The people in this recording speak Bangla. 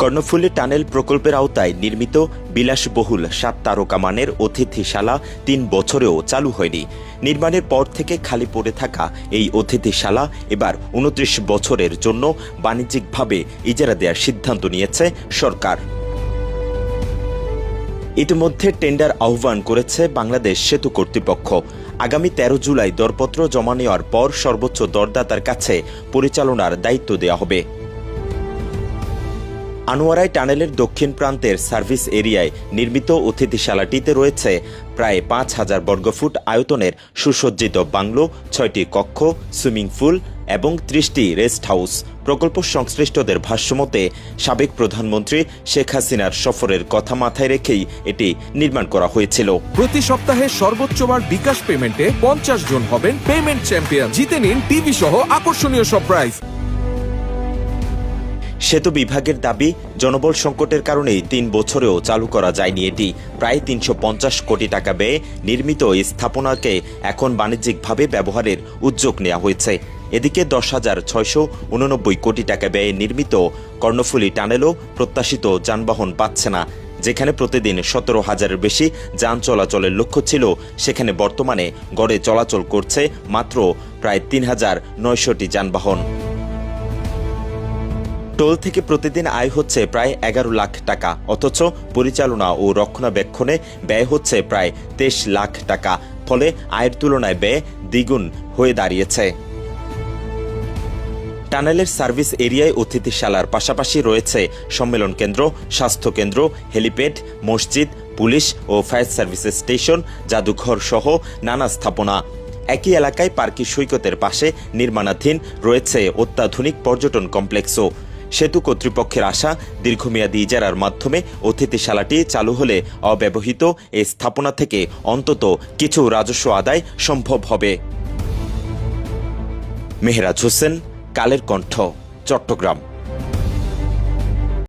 কর্ণফুলী টানেল প্রকল্পের আওতায় নির্মিত বিলাসবহুল ৭ তারকা মানের অতিথিশালা ৩ বছরেও চালু হয়নি। নির্মাণের পর থেকে খালি পড়ে থাকা এই অতিথিশালা এবার ২৯ বছরের জন্য বাণিজ্যিকভাবে ইজারা দেওয়ার সিদ্ধান্ত নিয়েছে সরকার। ইতিমধ্যে টেন্ডার আহ্বান করেছে বাংলাদেশ সেতু কর্তৃপক্ষ। আগামী ১৩ জুলাই দরপত্র জমা নেওয়ার পর সর্বোচ্চ দরদাতার কাছে পরিচালনার দায়িত্ব দেওয়া হবে। আনোয়ারায় টানেলের দক্ষিণ প্রান্তের সার্ভিস এরিয়ায় নির্মিত অতিথিশালাটিতে রয়েছে প্রায় ৫,০০০ বর্গফুট আয়তনের সুসজ্জিত বাংলো, ৬টি কক্ষ, সুইমিং পুল এবং ৩০টি রেস্ট হাউস। প্রকল্প সংশ্লিষ্টদের ভাষ্যমতে সাবেক প্রধানমন্ত্রী শেখ হাসিনার সফরের কথা মাথায় রেখেই এটি নির্মাণ করা হয়েছিল। প্রতি সপ্তাহে সর্বোচ্চবার বিকাশ পেমেন্টে ৫০ জন হবেন পেমেন্ট চ্যাম্পিয়ন। জিতে নিন টিভি সহ আকর্ষণীয় সব প্রাইজ। সেতু বিভাগের দাবি, জনবল সংকটের কারণেই ৩ বছরেও চালু করা যায়নি এটি। প্রায় ৩৫০ কোটি টাকা ব্যয়ে নির্মিত এই স্থাপনাকে এখন বাণিজ্যিকভাবে ব্যবহারের উদ্যোগ নেওয়া হয়েছে। এদিকে ১০,৬৮৯ কোটি টাকা ব্যয়ে নির্মিত কর্ণফুলী টানেলও প্রত্যাশিত যানবাহন পাচ্ছে না। যেখানে প্রতিদিন ১৭,০০০-এর বেশি যান চলাচলের লক্ষ্য ছিল, সেখানে বর্তমানে গড়ে চলাচল করছে মাত্র প্রায় ৩,৯০০টি যানবাহন। টোল থেকে প্রতিদিন আয় হচ্ছে প্রায় ১১ লাখ টাকা, অথচ পরিচালনা ও রক্ষণাবেক্ষণে ব্যয় হচ্ছে প্রায় ২৩ লাখ টাকা। ফলে আয়ের তুলনায় ব্যয় দ্বিগুণ হয়ে দাঁড়িয়েছে। টানেলের সার্ভিস এরিয়ায় অতিথিশালার পাশাপাশি রয়েছে সম্মেলন কেন্দ্র, স্বাস্থ্য কেন্দ্র, হেলিপ্যাড, মসজিদ, পুলিশ ও ফায়ার সার্ভিস স্টেশন, জাদুঘর সহ নানা স্থাপনা। একই এলাকায় পার্কি সৈকতের পাশে নির্মাণাধীন রয়েছে অত্যাধুনিক পর্যটন কমপ্লেক্সও। সেতু কর্তৃপক্ষের আশা, দীর্ঘমেয়াদী ইজারার মাধ্যমে অতিথিশালাটি চালু হলে অব্যবহৃত এই স্থাপনা থেকে অন্তত কিছু রাজস্ব আদায় সম্ভব হবে। মেহরাজ হোসেন, কালের কণ্ঠ, চট্টগ্রাম।